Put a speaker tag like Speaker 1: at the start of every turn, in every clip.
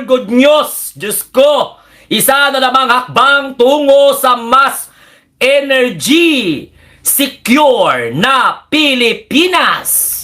Speaker 1: good news! Diyos ko! Isa na namang hakbang tungo sa mas energy secure na Pilipinas.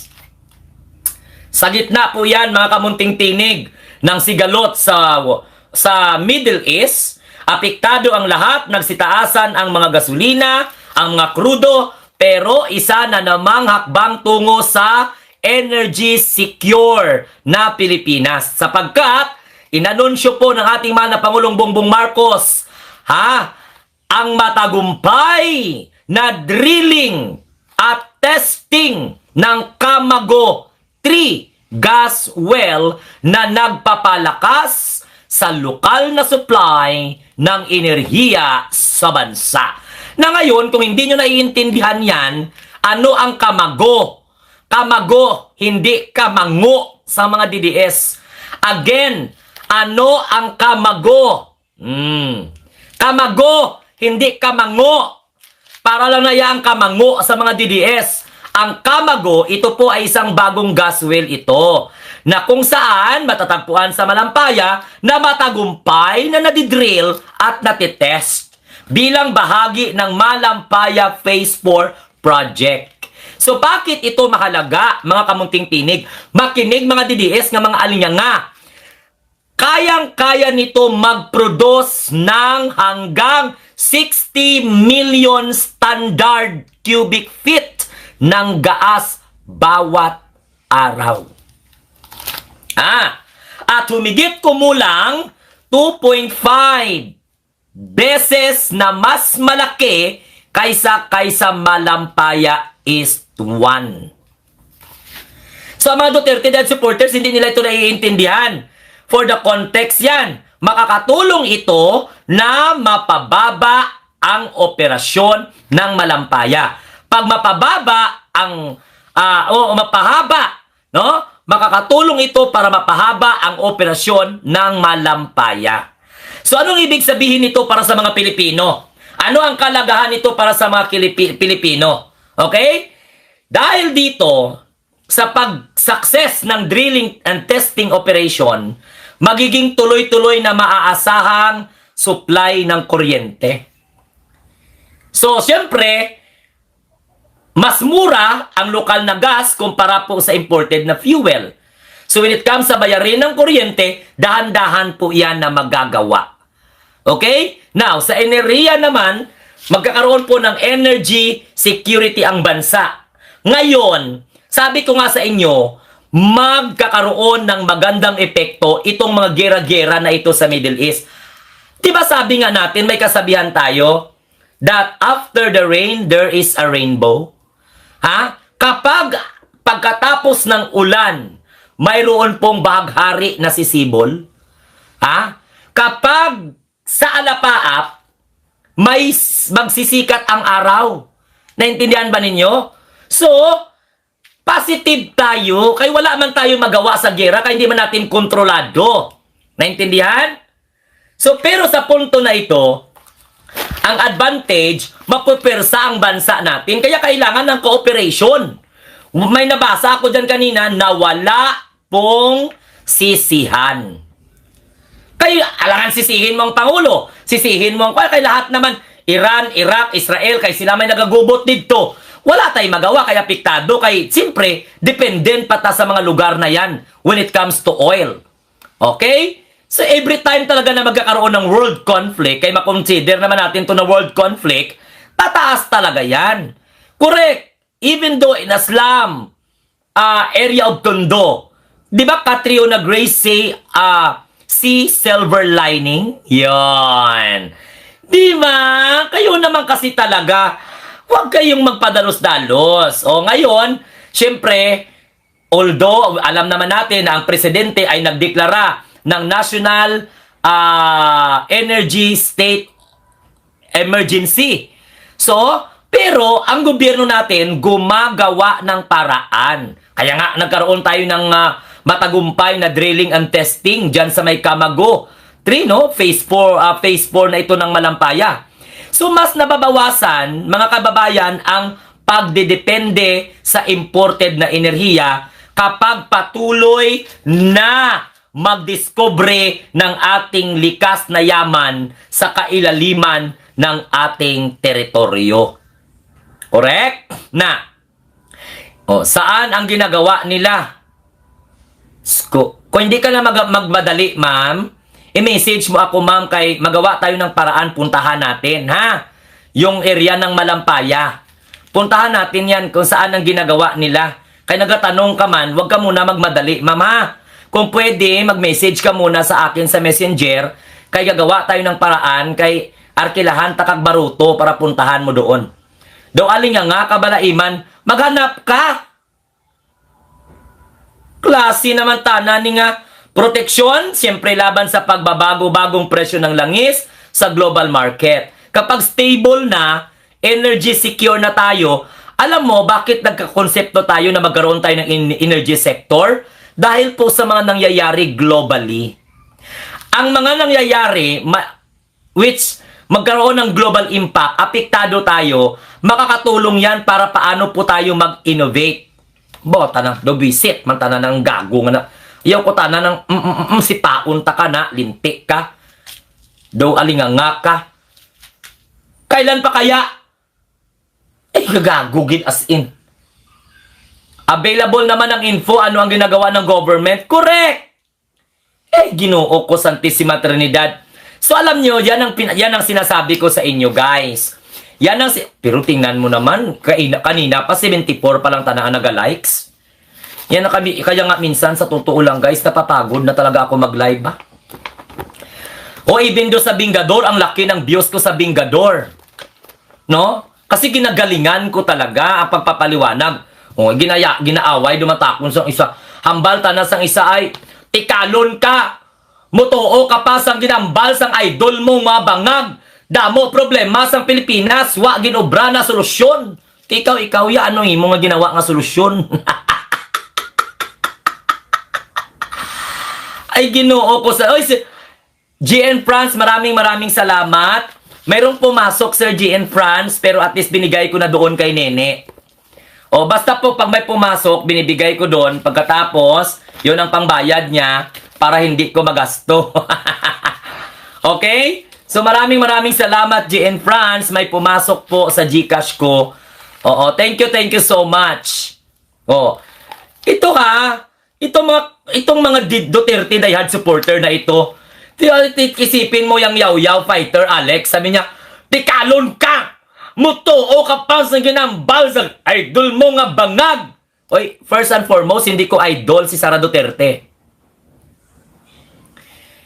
Speaker 1: Sa gitna po yan, mga kamunting tinig, ng sigalot sa Middle East, apektado ang lahat, nagsitaasan ang mga gasolina, ang mga krudo, pero isa na namang hakbang tungo sa energy secure na Pilipinas. Sapagkat, inanunsyo po ng ating mahal na Pangulong Bongbong Marcos, ang matagumpay na drilling at testing ng Camago 3 gas well na nagpapalakas sa lokal na supply ng enerhiya sa bansa. Na ngayon, kung hindi nyo naiintindihan yan, ano ang Camago? Camago, hindi kamango sa mga DDS. Again, ano ang Camago? Camago, hindi kamango. Para lang na yan kamango sa mga DDS. Ang Camago, ito po ay isang bagong gas well ito, na kung saan matatagpuan sa Malampaya na matagumpay na nadidrill at natitest bilang bahagi ng Malampaya Phase 4 project. So bakit ito mahalaga, mga kamunting tinig? Makinig mga DDS ng mga alinyanga. Kayang-kaya nito mag-produce ng hanggang 60 million standard cubic feet ng gaas bawat araw. At humigit kumulang 2.5 beses na mas malaki kaysa Malampaya East 1. So ang mga Duterte Dead supporters, hindi nila ito naiintindihan. For the context yan, makakatulong ito na mapababa ang operasyon ng Malampaya. Pag mapababa mapahaba, no? Makakatulong ito para mapahaba ang operasyon ng Malampaya. So anong ibig sabihin nito para sa mga Pilipino? Ano ang kalagahan nito para sa mga Pilipino? Okay? Dahil dito, sa pag-success ng drilling and testing operation, magiging tuloy-tuloy na maaasahang supply ng kuryente. So, siyempre, mas mura ang lokal na gas kumpara po sa imported na fuel. So when it comes sa bayarin ng kuryente, dahan-dahan po yan na magagawa. Okay? Now, sa enerhiya naman, magkakaroon po ng energy security ang bansa. Ngayon, sabi ko nga sa inyo, magkakaroon ng magandang epekto itong mga gera-gera na ito sa Middle East. Diba sabi nga natin, may kasabihan tayo, that after the rain, there is a rainbow. Kapag pagkatapos ng ulan, mayroon pong bahaghari na sisibol. Kapag sa alapaap, may magsisikat ang araw. Naintindihan ba ninyo? So, positive tayo, kaya wala man tayo magawa sa gera, kaya hindi man natin kontrolado. Naintindihan? So, pero sa punto na ito, ang advantage, mapupersa ang bansa natin. Kaya kailangan ng cooperation. May nabasa ako dyan kanina na wala pong sisihan. Kaya alangan sisihin mo ang Pangulo. Sisihin mo ang kaya lahat naman. Iran, Iraq, Israel, kaya sila may nagagubot dito. Wala tayong magawa, kaya apektado. Kaya siyempre, dependent pata sa mga lugar na yan when it comes to oil. Okay? So every time talaga na magkakaroon ng world conflict, kaya makonsider naman natin to na world conflict, tataas talaga yan. Correct. Even though in Islam area of Tondo, di ba Catriona Grace see silver lining? Yan. Di ba? Kayo naman kasi talaga, huwag kayong magpadalos-dalos. O ngayon, syempre, although alam naman natin na ang presidente ay nagdeklara ng National Energy State Emergency. So, pero ang gobyerno natin gumagawa ng paraan. Kaya nga nagkaroon tayo ng matagumpay na drilling and testing dyan sa may Camago 3, no? Phase 4 na ito ng Malampaya. So, mas nababawasan, mga kababayan, ang pagdedepende sa imported na enerhiya kapag patuloy na magdiskobre ng ating likas na yaman sa kailaliman ng ating teritoryo. Correct? Na. Saan ang ginagawa nila? Kung hindi ka na magmadali, ma'am, i-message mo ako, ma'am, kay magawa tayo ng paraan, puntahan natin, ha? Yung area ng Malampaya. Puntahan natin yan kung saan ang ginagawa nila. Kaya nagatanong ka man, huwag ka muna magmadali, mama. Kung pwede, mag-message ka muna sa akin sa messenger, kay gagawa tayo ng paraan, kay Arkilahan Takag Baruto para puntahan mo doon. Daw aling nga kabalaiman, maghanap ka. Klase naman tanan ni nga proteksyon, siyempre laban sa pagbabago-bagong presyo ng langis sa global market. Kapag stable na, energy secure na tayo, alam mo bakit nagkakonsepto tayo na magkaroon tayo ng energy sector? Dahil po sa mga nangyayari globally. Ang mga nangyayari, which magkaroon ng global impact, apektado tayo, makakatulong yan para paano po tayo mag-innovate. Bota na, do visit, man tanan ng gago nga na. Iyaw ko tanan ng si paun ta ka na, lintik ka. Do alinganga ka. Kailan pa kaya? Gagagugin as in. Available naman ang info, ano ang ginagawa ng government. Correct! Ginoo ko, Santissima Trinidad. So alam nyo, yan ang sinasabi ko sa inyo, guys. Pero tingnan mo naman, kanina pa 74 pa lang tanaan naga-likes. Yan na kami, kaya nga minsan sa totoo lang, guys, napapagod na talaga ako mag-live ba? Even do sa Bingador, ang laki ng views ko sa Bingador. No? Kasi ginagalingan ko talaga ang pagpapaliwanag. Ginaaway, dumatakon sa isa. Hambal tanas ang isa ay, tikalon ka! Mutuo ka pa sang ginambal sang idol mo mga bangag. Damo problema sang Pilipinas, wa ginobra na solusyon. Ikaw ya, ano mo nga ginawa nga solusyon? Ay, ginoo ko sa... GN France, maraming salamat. Mayroong pumasok, Sir GN France, pero at least binigay ko na doon kay Nene. Basta po pag may pumasok, binibigay ko doon. Pagkatapos, yun ang pangbayad niya para hindi ko magasto. Okay? So maraming salamat, GN France. May pumasok po sa GCash ko. Thank you so much. Itong mga Duterte diehard supporter na ito, isipin mo yung yaw-yaw fighter, Alex. Sabi niya, tikalon ka! Mutuo ka pa sa ginambal sa idol mo nga bangag! First and foremost, hindi ko idol si Sara Duterte.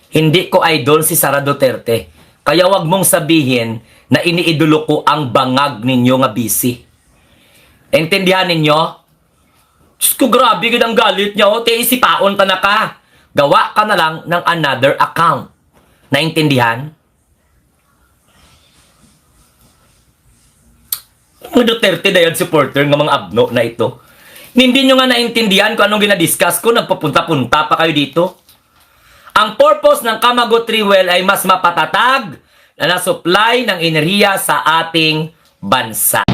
Speaker 1: Hindi ko idol si Sara Duterte. Kaya wag mong sabihin na iniidolo ko ang bangag ninyo nga busy. Intindihan ninyo? Diyos ko, grabe ang galit niya. Isipaon ta na ka. Gawa ka na lang ng another account. Naintindihan? Mga Duterte dahil supporter ng mga abno na ito. Hindi nyo nga naintindihan kung anong ginadiscuss ko. Nagpapunta-punta pa kayo dito. Ang purpose ng Camagos 3 Well ay mas mapatatag na supply ng enerhiya sa ating bansa.